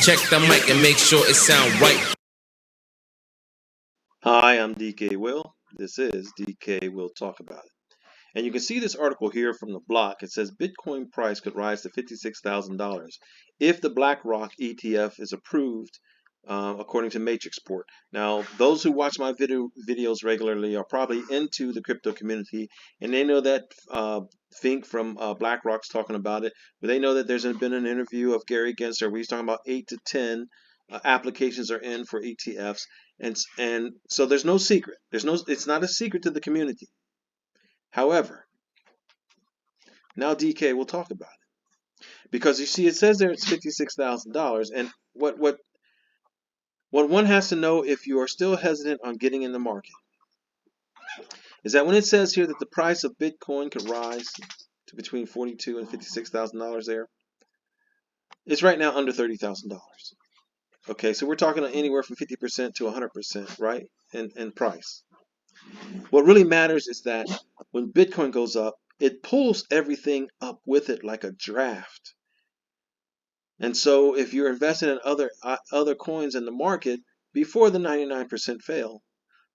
Check the mic and make sure it sound right. Hi, I'm DK Will. This is DK Will Talk About It. And you can see this article here from the block. It says Bitcoin price could rise to $56,000 if the BlackRock ETF is approved, according to Matrixport. Now, those who watch my videos regularly are probably into the crypto community, and they know that Fink from BlackRock's talking about it. But they know that there's been an interview of Gary Gensler where he's talking about 8 to 10 applications are in for ETFs, and so there's no secret. It's not a secret to the community. However, now DK will talk about it, because you see it says there it's $56,000, and what one has to know if you are still hesitant on getting in the market is that when it says here that the price of Bitcoin could rise to between $42,000 and $56,000 there, it's right now under $30,000. Okay, so we're talking anywhere from 50% to 100%, right, in price. What really matters is that when Bitcoin goes up, it pulls everything up with it like a draft. And so if you're investing in other coins in the market before the 99% fail,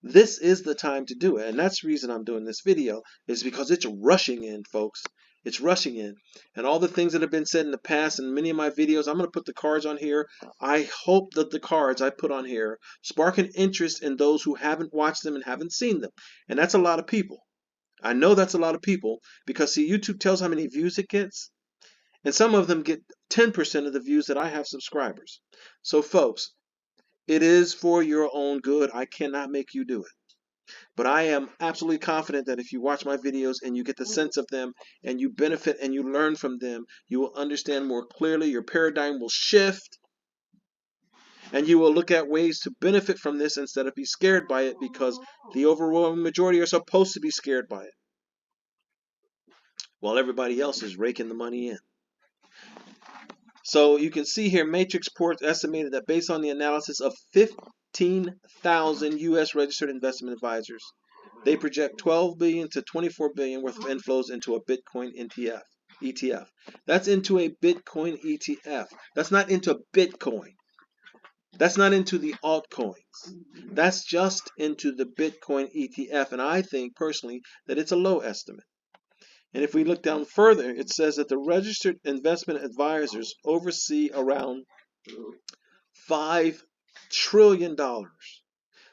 this is the time to do it. And that's the reason I'm doing this video, is because it's rushing in, folks. It's rushing in. And all the things that have been said in the past in many of my videos, I'm going to put the cards on here. I hope that the cards I put on here spark an interest in those who haven't watched them and haven't seen them. And that's a lot of people. I know that's a lot of people, because see, YouTube tells how many views it gets. And some of them get 10% of the views that I have subscribers. So folks, it is for your own good. I cannot make you do it. But I am absolutely confident that if you watch my videos and you get the sense of them and you benefit and you learn from them, you will understand more clearly. Your paradigm will shift, and you will look at ways to benefit from this instead of be scared by it, because the overwhelming majority are supposed to be scared by it, while everybody else is raking the money in. So you can see here, Matrixport estimated that based on the analysis of 15,000 U.S. registered investment advisors, they project 12 billion to 24 billion worth of inflows into a Bitcoin ETF. That's into a Bitcoin ETF. That's not into Bitcoin. That's not into the altcoins. That's just into the Bitcoin ETF. And I think personally that it's a low estimate. And if we look down further, it says that the registered investment advisors oversee around $5 trillion.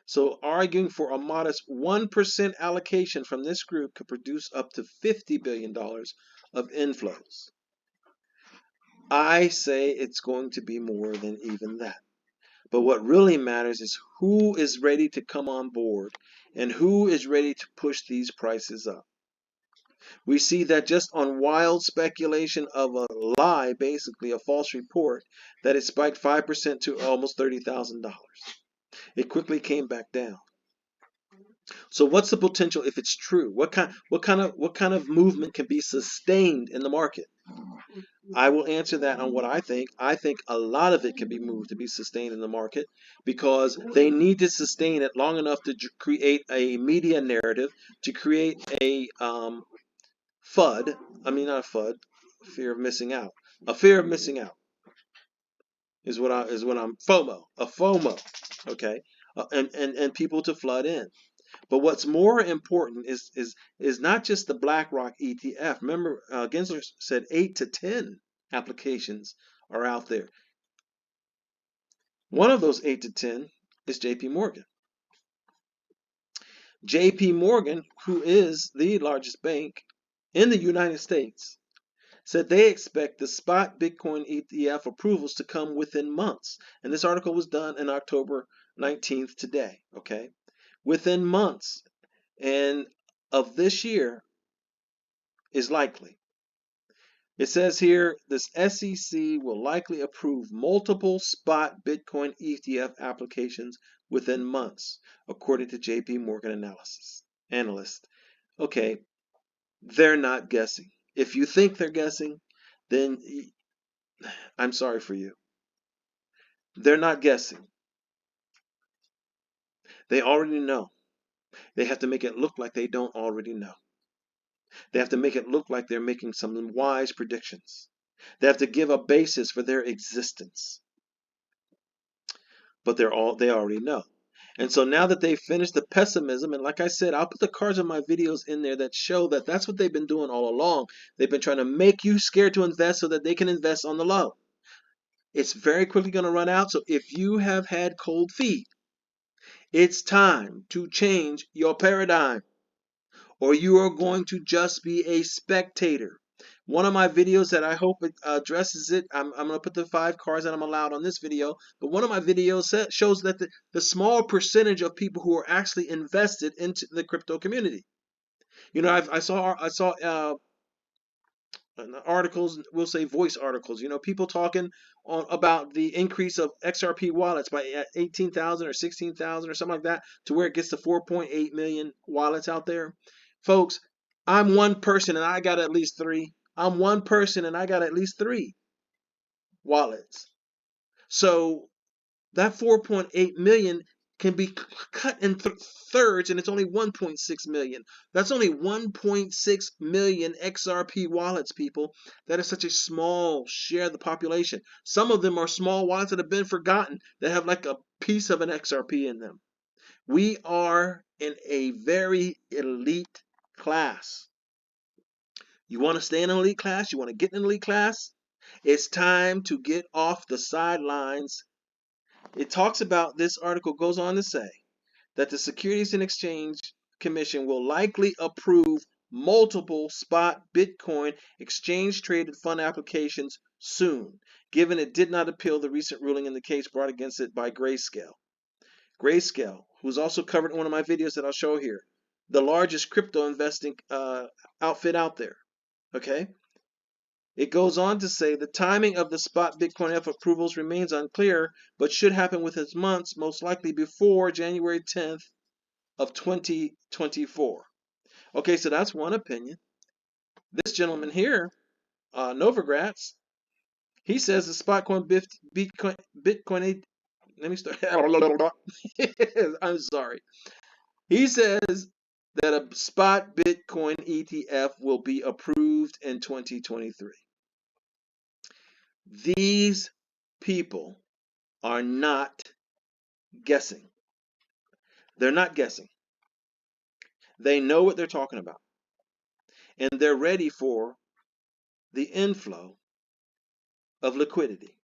So arguing for a modest 1% allocation from this group could produce up to $50 billion of inflows. I say it's going to be more than even that. But what really matters is who is ready to come on board and who is ready to push these prices up. We see that just on wild speculation of a lie, basically a false report, that it spiked 5% to almost $30,000. It quickly came back down. So what's the potential if it's true? What kind of movement can be sustained in the market? I will answer that on what I think. I think a lot of it can be moved to be sustained in the market, because they need to sustain it long enough to create a media narrative, to create a FUD, not a FUD, fear of missing out. A fear of missing out is what I'm FOMO, a FOMO, okay, and people to flood in. But what's more important is not just the BlackRock ETF. Remember, Gensler said 8 to 10 applications are out there. One of those 8 to 10 is JPMorgan. JPMorgan, who is the largest bank in the United States, said they expect the spot Bitcoin ETF approvals to come within months. And this article was done in October 19th today, okay? Within months and of this year is likely. It says here, this SEC will likely approve multiple spot Bitcoin ETF applications within months, according to JPMorgan analyst. Okay, they're not guessing. If you think they're guessing, then I'm sorry for you. They're not guessing. They already know. They have to make it look like they don't already know. They have to make it look like they're making some wise predictions. They have to give a basis for their existence. but they already know. And so now that they've finished the pessimism, and like I said, I'll put the cards of my videos in there that show that that's what they've been doing all along. They've been trying to make you scared to invest so that they can invest on the low. It's very quickly going to run out. So if you have had cold feet, it's time to change your paradigm, or you are going to just be a spectator. One of my videos that I hope it addresses it, I'm going to put the 5 cards that I'm allowed on this video, but one of my videos shows that the small percentage of people who are actually invested into the crypto community. You know, I saw articles, we'll say voice articles, you know, people talking about the increase of XRP wallets by 18,000 or 16,000 or something like that, to where it gets to 4.8 million wallets out there. Folks, I'm one person and I got at least 3. I'm one person and I got at least 3 wallets. So that 4.8 million can be cut in thirds, and it's only 1.6 million. That's only 1.6 million XRP wallets, people. That is such a small share of the population. Some of them are small wallets that have been forgotten, that have like a piece of an XRP in them. We are in a very elite class. You want to stay in an elite class? You want to get in an elite class? It's time to get off the sidelines. It talks about, this article goes on to say that the Securities and Exchange Commission will likely approve multiple spot Bitcoin exchange-traded fund applications soon, given it did not appeal the recent ruling in the case brought against it by Grayscale. Grayscale, who's also covered in one of my videos that I'll show here, the largest crypto investing outfit out there. Okay? It goes on to say the timing of the spot Bitcoin ETF approvals remains unclear, but should happen within months, most likely before January 10th of 2024. Okay, so that's one opinion. This gentleman here, Novogratz, he says the spot coin Bitcoin, let me start. I'm sorry. He says that a spot Bitcoin ETF will be approved in 2023. These people are not guessing. They're not guessing. They know what they're talking about. And they're ready for the inflow of liquidity.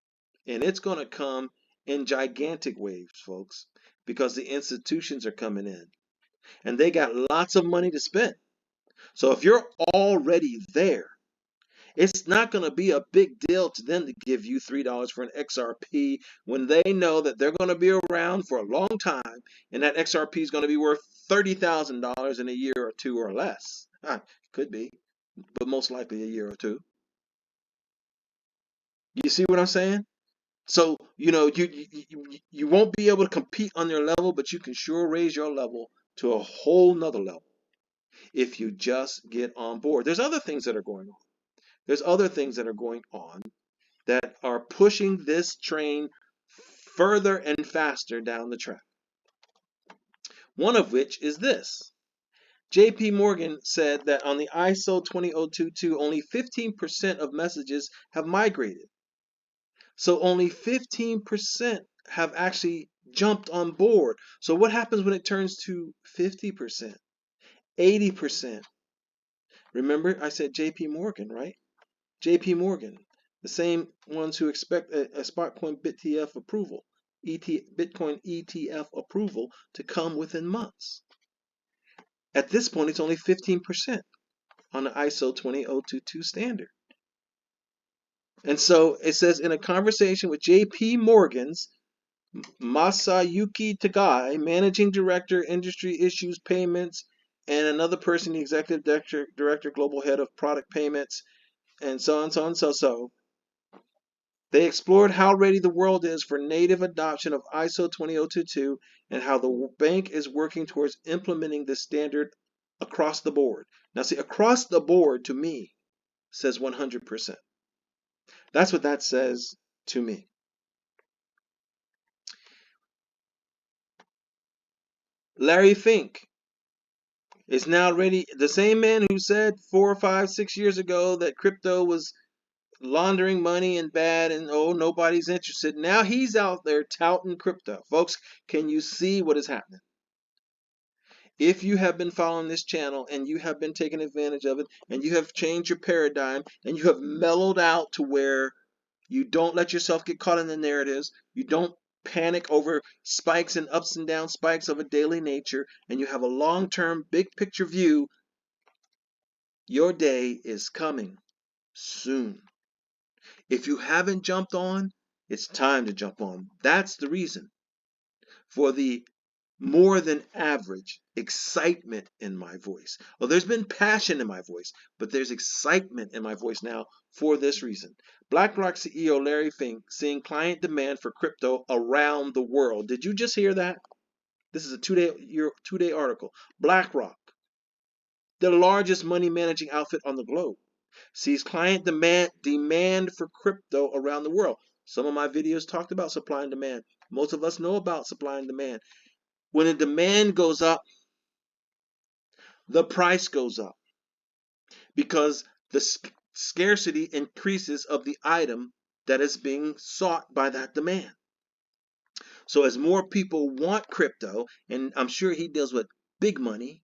And it's going to come in gigantic waves, folks, because the institutions are coming in. And they got lots of money to spend. So if you're already there, it's not going to be a big deal to them to give you $3 for an XRP when they know that they're going to be around for a long time, and that XRP is going to be worth $30,000 in a year or two or less. Could be, but most likely a year or two. You see what I'm saying? So, you know, you won't be able to compete on their level, but you can sure raise your level to a whole nother level if you just get on board. There's other things that are going on. There's other things that are going on that are pushing this train further and faster down the track. One of which is this. JPMorgan said that on the ISO 20022, only 15% of messages have migrated. So only 15% have actually jumped on board. So what happens when it turns to 50%, 80%? Remember, I said JPMorgan, right? JPMorgan, the same ones who expect a Spotcoin BTF approval, Bitcoin ETF approval to come within months. At this point, it's only 15% on the ISO 20022 standard. And so it says, in a conversation with JPMorgan's Masayuki Tagai, Managing Director, Industry Issues Payments, and another person, the Executive Director, Global Head of Product Payments, and so on, so. They explored how ready the world is for native adoption of ISO 20022 and how the bank is working towards implementing this standard across the board. Now see, across the board to me says 100%. That's what that says to me. Larry Fink is now ready. The same man who said 4 or 5, 6 years ago that crypto was laundering money and bad, and oh, nobody's interested. Now he's out there touting crypto. Folks, can you see what is happening? If you have been following this channel and you have been taking advantage of it and you have changed your paradigm and you have mellowed out to where you don't let yourself get caught in the narratives, you don't panic over spikes and ups and down spikes of a daily nature, and you have a long-term big picture view, your day is coming soon. If you haven't jumped on, it's time to jump on. That's the reason for the more than average excitement in my voice. Well, there's been passion in my voice, but there's excitement in my voice now for this reason. BlackRock CEO Larry Fink seeing client demand for crypto around the world. Did you just hear that? This is a two-day article. BlackRock, the largest money managing outfit on the globe, sees client demand for crypto around the world. Some of my videos talked about supply and demand. Most of us know about supply and demand. When the demand goes up, the price goes up because the scarcity increases of the item that is being sought by that demand. So as more people want crypto, and I'm sure he deals with big money,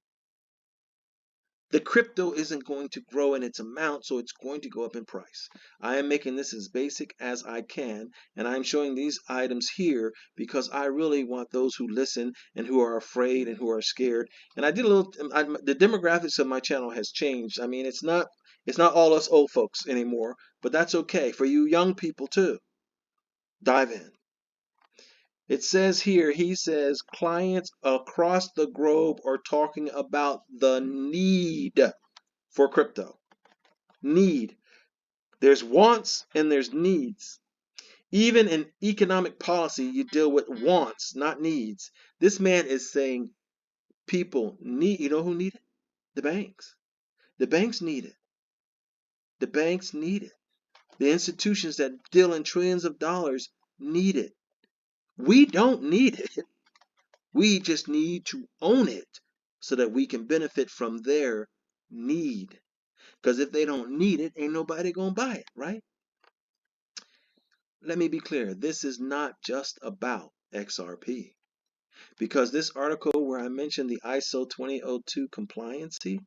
the crypto isn't going to grow in its amount, so it's going to go up in price. I am making this as basic as I can, and I'm showing these items here because I really want those who listen and who are afraid and who are scared. And I did a little, the demographics of my channel has changed. I mean, it's not all us old folks anymore, but that's okay. For you young people too, dive in. It says here, he says, clients across the globe are talking about the need for crypto. Need. There's wants and there's needs. Even in economic policy, you deal with wants, not needs. This man is saying people need, you know who need it? The banks. The banks need it. The banks need it. The institutions that deal in trillions of dollars need it. We don't need it. We just need to own it so that we can benefit from their need. Because if they don't need it, ain't nobody gonna buy it, right? Let me be clear. This is not just about XRP. Because this article where I mentioned the ISO 2002 compliancy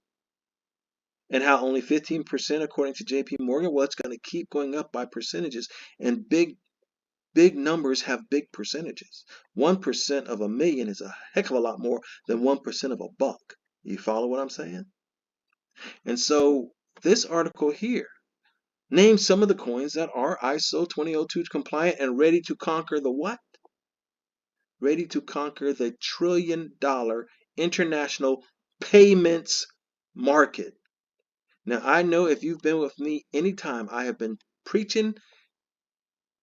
and how only 15% according to JPMorgan, well, it's going to keep going up by percentages, and big numbers have big percentages. 1% of a million is a heck of a lot more than 1% of a buck. You follow what I'm saying? And so this article here names some of the coins that are ISO 2002 compliant and ready to conquer the what? Ready to conquer the $1 trillion international payments market. Now, I know if you've been with me anytime, I have been preaching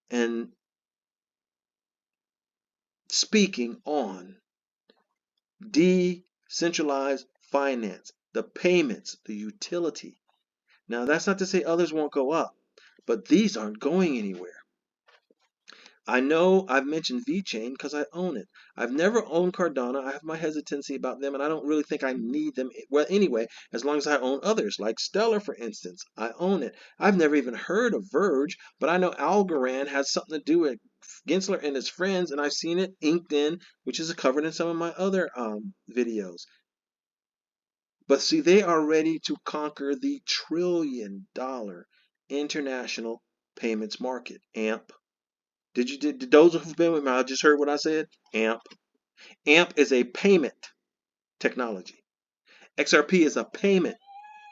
and speaking on decentralized finance, the payments, the utility. Now, that's not to say others won't go up, but these aren't going anywhere. I know I've mentioned VeChain because I own it. I've never owned Cardano. I have my hesitancy about them, and I don't really think I need them. Well, anyway, as long as I own others, like Stellar, for instance, I own it. I've never even heard of Verge, but I know Algorand has something to do with Gensler and his friends, and I've seen it inked in, which is covered in some of my other videos. But see, they are ready to conquer the $1 trillion international payments market, AMP. Did those who've been with me, I just heard what I said? AMP. AMP is a payment technology. XRP is a payment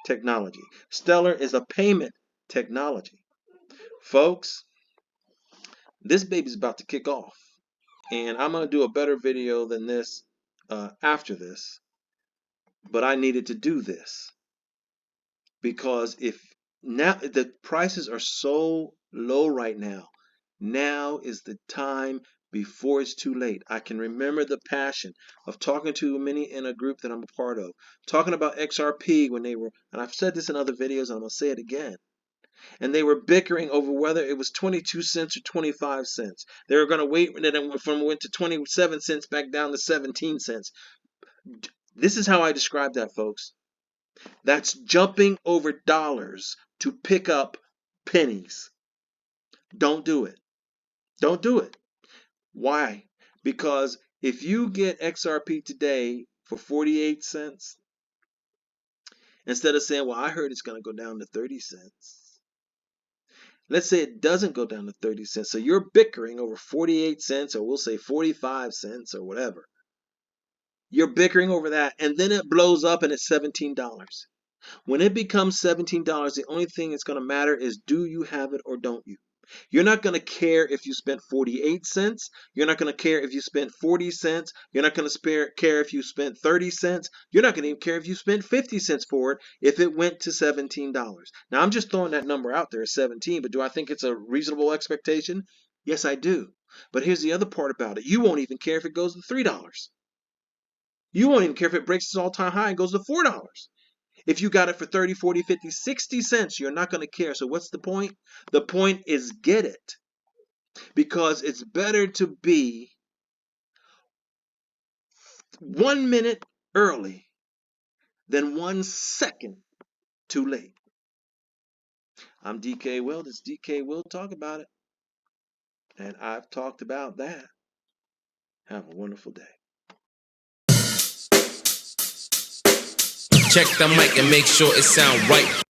technology. Stellar is a payment technology. Folks, this baby's about to kick off. And I'm going to do a better video than this after this. But I needed to do this. Because if now the prices are so low right now, now is the time before it's too late. I can remember the passion of talking to many in a group that I'm a part of, talking about XRP when they were, and I've said this in other videos, and I'm going to say it again, and they were bickering over whether it was 22 cents or 25 cents. They were going to wait, and then it went to 27 cents back down to 17 cents. This is how I describe that, folks. That's jumping over dollars to pick up pennies. Don't do it. Don't do it. Why? Because if you get XRP today for 48 cents, instead of saying, well, I heard it's going to go down to 30 cents. Let's say it doesn't go down to 30 cents. So you're bickering over 48 cents, or we'll say 45 cents or whatever. You're bickering over that, and then it blows up and it's $17. When it becomes $17, the only thing that's going to matter is, do you have it or don't you? You're not going to care if you spent 48 cents. You're not going to care if you spent 40 cents. You're not going to care if you spent 30 cents. You're not going to even care if you spent 50 cents for it if it went to $17. Now, I'm just throwing that number out there as 17, but do I think it's a reasonable expectation? Yes, I do. But here's the other part about it. You won't even care if it goes to $3. You won't even care if it breaks its all-time high and goes to $4. If you got it for 30, 40, 50, 60 cents, you're not going to care. So what's the point? The point is get it. Because it's better to be 1 minute early than 1 second too late. I'm DK Will. This DK Will talk about it. And I've talked about that. Have a wonderful day. Check the mic and make sure it sound right.